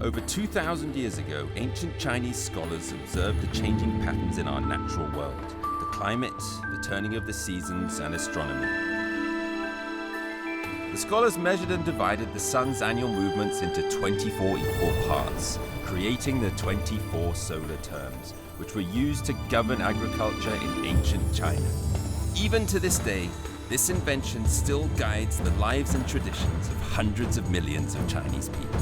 Over 2,000 years ago, ancient Chinese scholars observed the changing patterns in our natural world, the climate, the turning of the seasons, and astronomy. The scholars measured and divided the sun's annual movements into 24 equal parts, creating the 24 solar terms, which were used to govern agriculture in ancient China. Even to this day, this invention still guides the lives and traditions of hundreds of millions of Chinese people.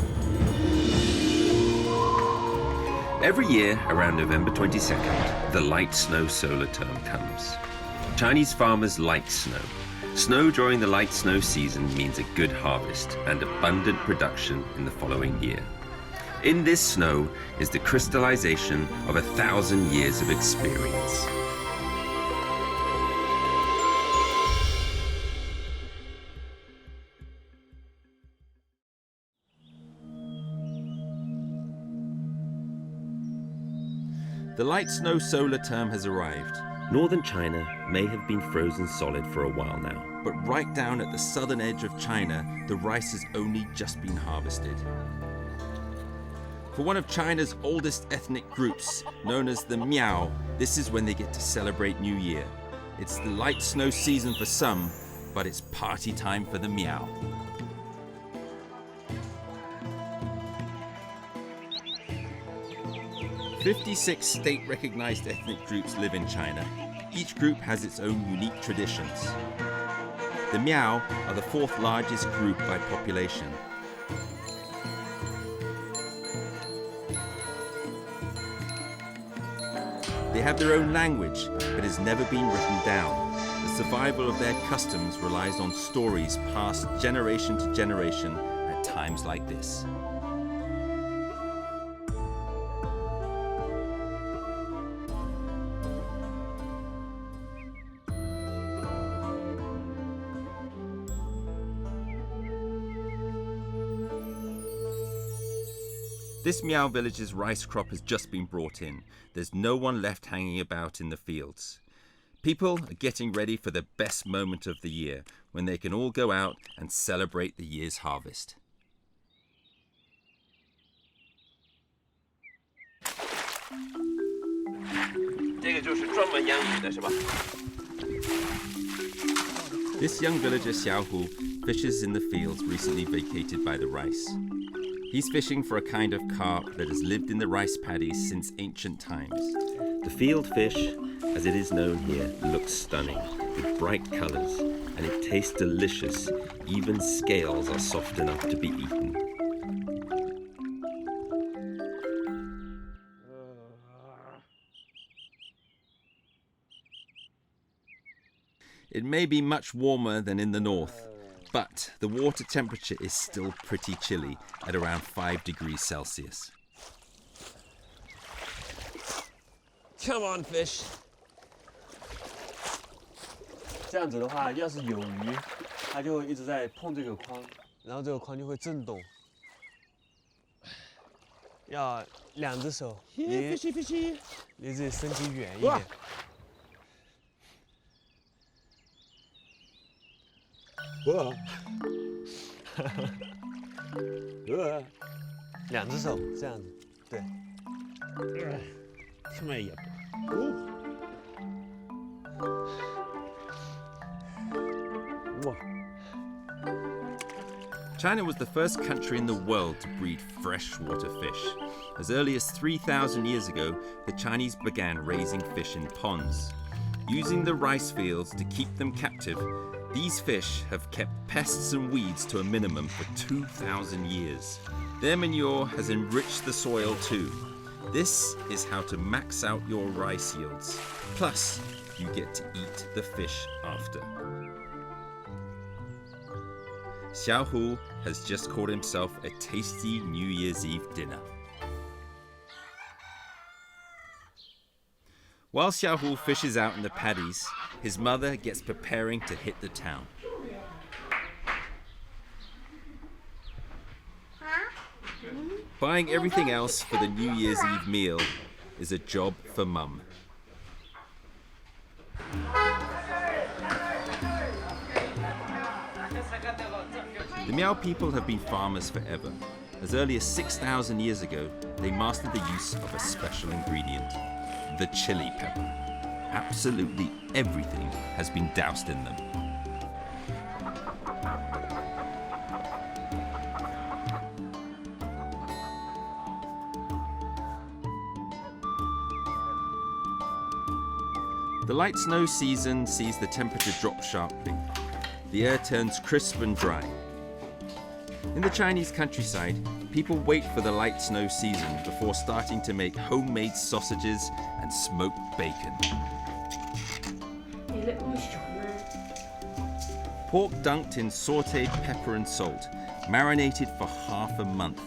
Every year, around November 22nd, the light snow solar term comes. Chinese farmers like snow. Snow during the light snow season means a good harvest and abundant production in the following year. In this snow is the crystallization of 1,000 years of experience. The light snow solar term has arrived. Northern China may have been frozen solid for a while now, but right down at the southern edge of China, the rice has only just been harvested. For one of China's oldest ethnic groups, known as the Miao, this is when they get to celebrate New Year. It's the light snow season for some, but it's party time for the Miao. "56 state-recognized ethnic groups live in China. Each group has its own unique traditions. The Miao are the fourth largest group by population. They have their own language, but has never been written down. The survival of their customs relies on stories passed generation to generation at times like this." This Miao village's rice crop has just been brought in. There's no one left hanging about in the fields. People are getting ready for the best moment of the year, when they can all go out and celebrate the year's harvest. 这个就是专门养鱼的是吧？ This young villager Xiaohu fishes in the fields recently vacated by the rice. He's fishing for a kind of carp that has lived in the rice paddies since ancient times. The field fish, as it is known here, looks stunning, with bright colors, and it tastes delicious. Even scales are soft enough to be eaten. It may be much warmer than in the north, but the water temperature is still pretty chilly at around 5 degrees Celsius. Come on, fish. 这样子的话，要是有鱼，它就会一直在碰这个框，然后这个框就会震动。要两只手，离自己身体远一点。两只手这样子，对。这么也不。 China was the first country in the world to breed freshwater fish. As early as 3,000 years ago, the Chinese began raising fish in ponds. Using the rice fields to keep them captive, these fish have kept pests and weeds to a minimum for 2,000 years. Their manure has enriched the soil too. This is how to max out your rice yields. Plus, you get to eat the fish after. Xiaohu has just caught himself a tasty New Year's Eve dinner. While Xiaohu fishes out in the paddies, his mother gets preparing to hit the town. Buying everything else for the New Year's Eve meal is a job for Mum. The Miao people have been farmers forever. As early as 6,000 years ago, they mastered the use of a special ingredient, the chili pepper. Absolutely everything has been doused in them. The light snow season sees the temperature drop sharply. The air turns crisp and dry. In the Chinese countryside, people wait for the light snow season before starting to make homemade sausages and smoked bacon. Pork dunked in sautéed pepper and salt, marinated for half a month.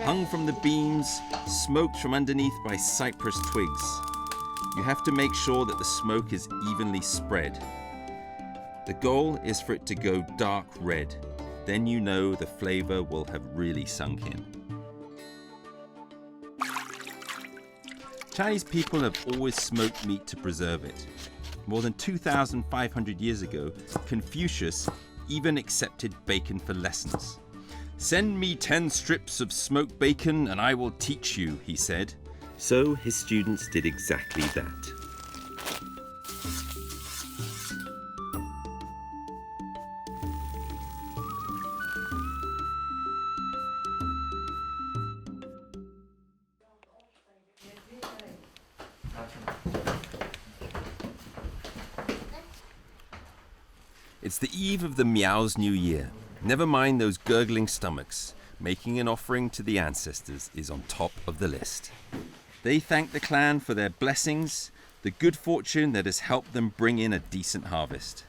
Hung from the beams, smoked from underneath by cypress twigs. You have to make sure that the smoke is evenly spread. The goal is for it to go dark red. Then you know the flavor will have really sunk in. Chinese people have always smoked meat to preserve it. More than 2,500 years ago, Confucius even accepted bacon for lessons. "Send me 10 strips of smoked bacon and I will teach you," he said. So his students did exactly that. It's the eve of the Miao's New Year. Never mind those gurgling stomachs. Making an offering to the ancestors is on top of the list. They thank the clan for their blessings, the good fortune that has helped them bring in a decent harvest. "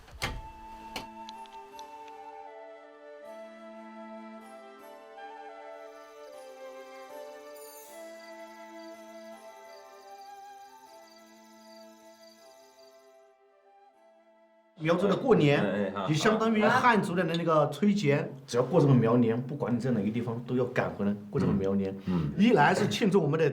苗族的过年就相当于汉族的那个春节，只要过这个苗年，不管你在哪个地方，都要赶回来过这个苗年。一来是庆祝我们的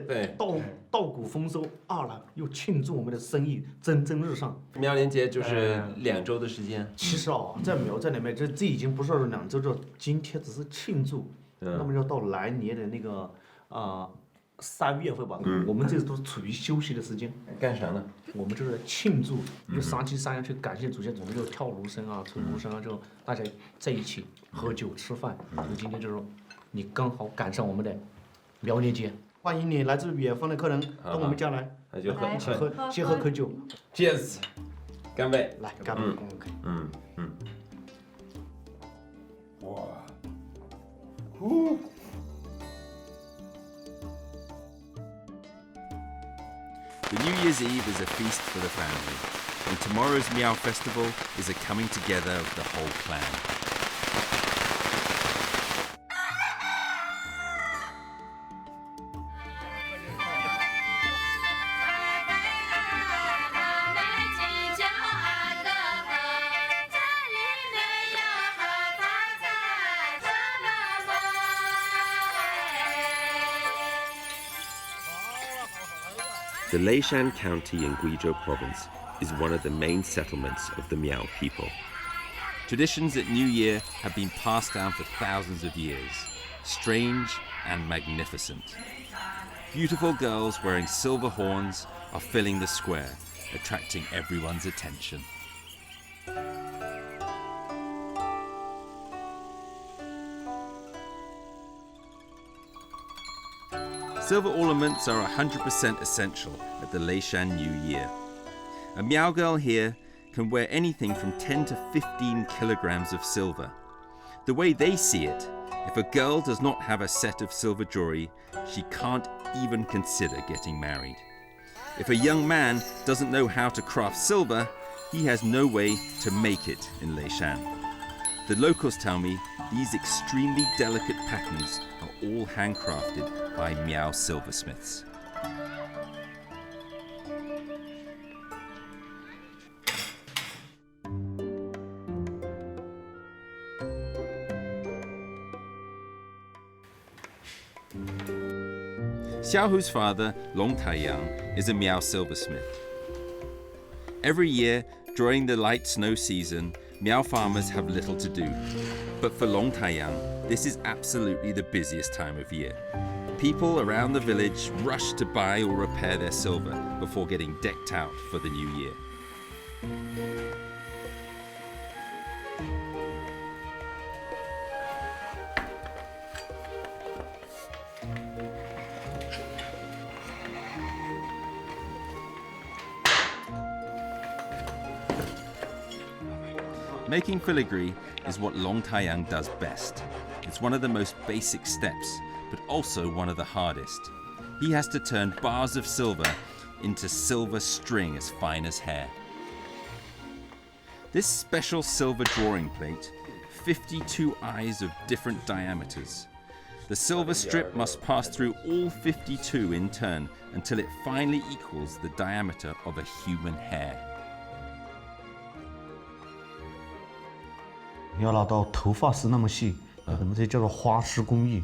稻谷丰收，二来又庆祝我们的生意蒸蒸日上。苗年节就是2周的时间。其实在苗寨里面，这已经不是2周，这今天只是庆祝。那么要到来年的那个3月份吧，我们这都是处于休息的时间。干啥呢？我们就是庆祝，就上去山上去感谢祖先，我们就跳芦笙啊、吹芦笙啊，就大家在一起喝酒吃饭。就今天就是你刚好赶上我们的苗年节，欢迎你来自远方的客人到我们家来，那就一起喝，先喝口酒。Cheers， 干杯！来，干杯！OK。哇，The New Year's Eve is a feast for the family, and tomorrow's Miao Festival is a coming together of the whole clan. The Leishan County in Guizhou Province is one of the main settlements of the Miao people. Traditions at New Year have been passed down for thousands of years, strange and magnificent. Beautiful girls wearing silver horns are filling the square, attracting everyone's attention. Silver ornaments are 100% essential at the Leishan New Year. A Miao girl here can wear anything from 10 to 15 kilograms of silver. The way they see it, if a girl does not have a set of silver jewelry, she can't even consider getting married. If a young man doesn't know how to craft silver, he has no way to make it in Leishan. The locals tell me these extremely delicate patterns are all handcrafted by Miao silversmiths. Xiaohu's father, Long Taiyang, is a Miao silversmith. Every year, during the light snow season, Miao farmers have little to do. But for Long Taiyang, this is absolutely the busiest time of year. People around the village rush to buy or repair their silver before getting decked out for the new year. Making filigree is what Long Taiyang does best. It's one of the most basic steps, but also one of the hardest. He has to turn bars of silver into silver string as fine as hair. This special silver drawing plate, 52 eyes of different diameters. The silver strip must pass through all 52 in turn until it finally equals the diameter of a human hair. 要拉到头发丝那么细，我们这叫做花丝工艺。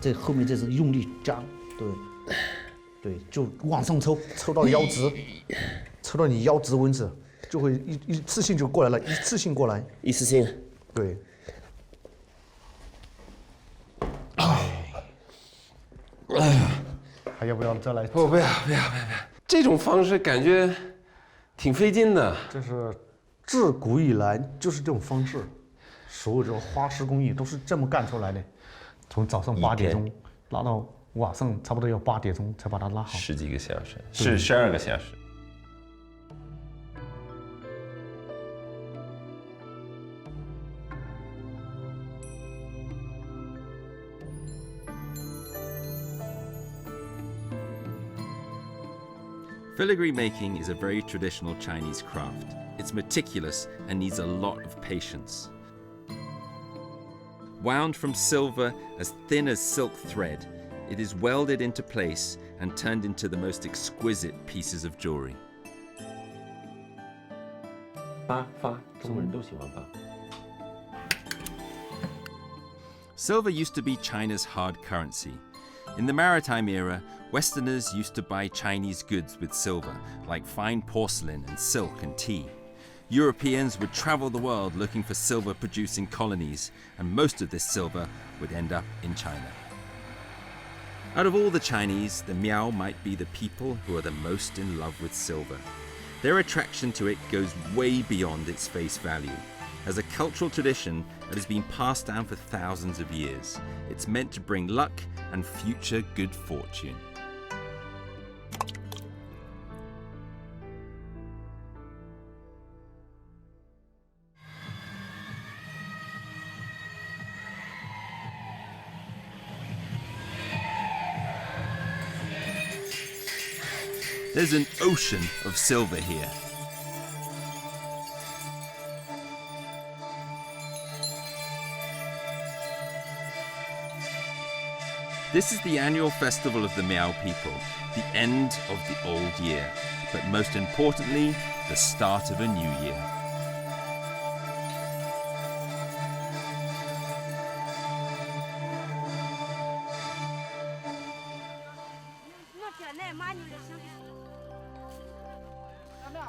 这后面这是用力加，对，就往上抽，抽到腰直，抽到你腰直为止，就会一次性就过来了，一次性过来。一次性。对。还要不要再来？不要！这种方式感觉挺费劲的。这是自古以来就是这种方式，所有这种花丝工艺都是这么干出来的。从早上8点钟拉到晚上，差不多要8点钟才把它拉好。10几个小时，是12个小时。Filigree making is a very traditional Chinese craft. It's meticulous and needs a lot of patience. Wound from silver as thin as silk thread, it is welded into place and turned into the most exquisite pieces of jewelry. 发，中国人都喜欢发。Silver used to be China's hard currency. In the maritime era, Westerners used to buy Chinese goods with silver, like fine porcelain and silk and tea. Europeans would travel the world looking for silver-producing colonies, and most of this silver would end up in China. Out of all the Chinese, the Miao might be the people who are the most in love with silver. Their attraction to it goes way beyond its face value. As a cultural tradition that has been passed down for thousands of years, it's meant to bring luck and future good fortune. There's an ocean of silver here. This is the annual festival of the Miao people, the end of the old year, but most importantly, the start of a new year.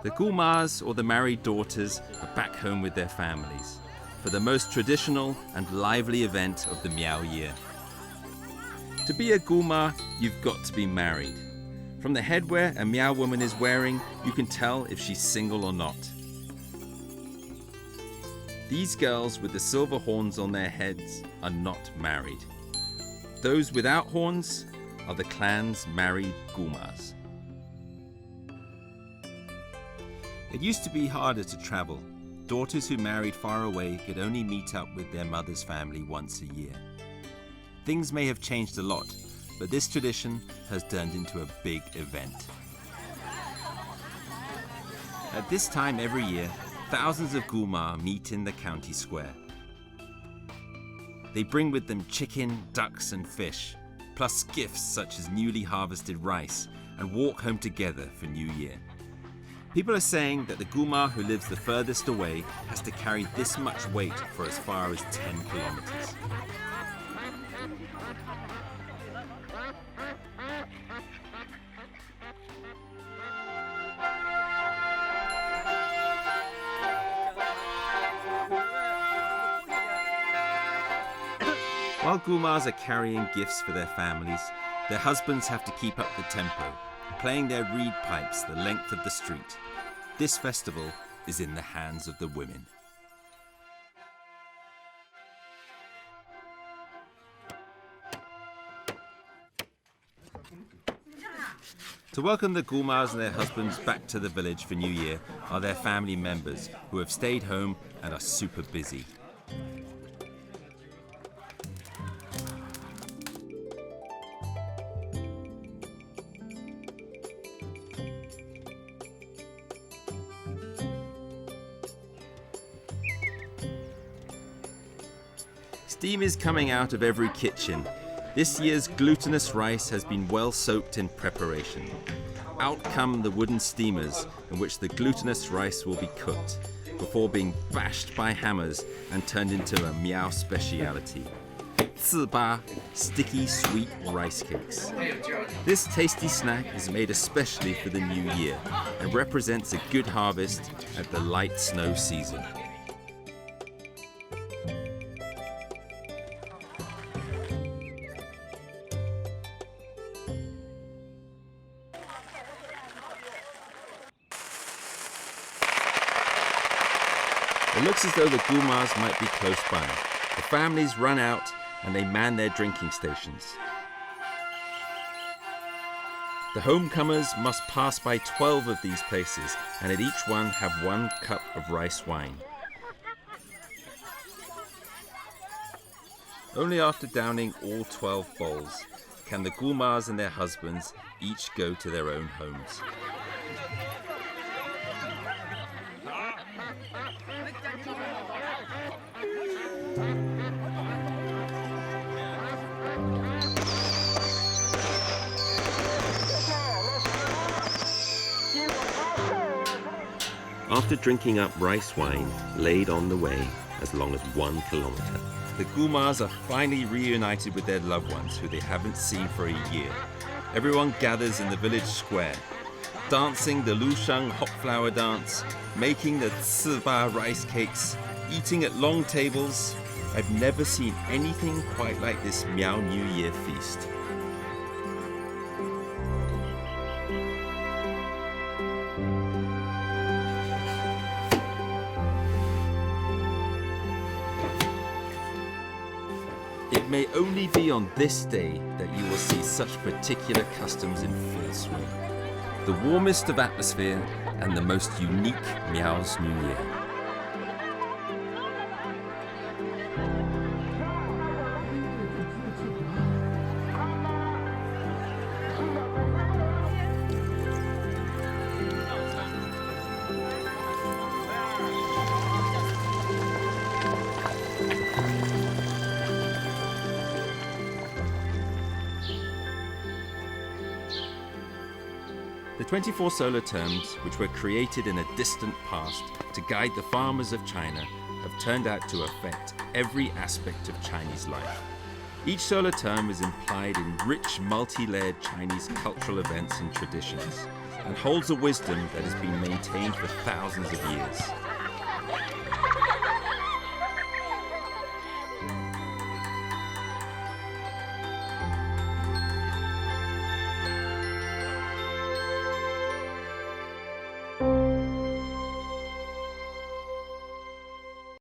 The Gumas, or the married daughters, are back home with their families for the most traditional and lively event of the Miao year. To be a Guma, you've got to be married. From the headwear a Miao woman is wearing, you can tell if she's single or not. These girls with the silver horns on their heads are not married. Those without horns are the clan's married Gumas. It used to be harder to travel. Daughters who married far away could only meet up with their mother's family once a year. Things may have changed a lot, but this tradition has turned into a big event. At this time every year, thousands of Guma meet in the county square. They bring with them chicken, ducks and fish, plus gifts such as newly harvested rice, and walk home together for New Year. People are saying that the Guma who lives the furthest away has to carry this much weight for as far as 10 kilometers. While Gulmars are carrying gifts for their families, their husbands have to keep up the tempo, playing their reed pipes the length of the street. This festival is in the hands of the women. To welcome the Gulmars and their husbands back to the village for New Year are their family members who have stayed home and are super busy. Steam is coming out of every kitchen. This year's glutinous rice has been well soaked in preparation. Out come the wooden steamers in which the glutinous rice will be cooked before being bashed by hammers and turned into a Miao speciality. 糍粑, sticky sweet rice cakes. This tasty snack is made especially for the new year and represents a good harvest at the light snow season. It looks as though the Gulmars might be close by. The families run out and they man their drinking stations. The homecomers must pass by 12 of these places and at each one have 1 cup of rice wine. Only after downing all 12 bowls can the Gulmars and their husbands each go to their own homes. After drinking up rice wine laid on the way as long as 1 kilometer, the Gulmars are finally reunited with their loved ones who they haven't seen for a year. Everyone gathers in the village square, dancing the Lushang hot flower dance, making the 糍粑 rice cakes, eating at long tables. I've never seen anything quite like this Miao New Year feast. It may only be on this day that you will see such particular customs in full swing. The warmest of atmosphere and the most unique Miao's New Year. The 24 solar terms, which were created in a distant past to guide the farmers of China, have turned out to affect every aspect of Chinese life. Each solar term is implied in rich, multi-layered Chinese cultural events and traditions, and holds a wisdom that has been maintained for thousands of years.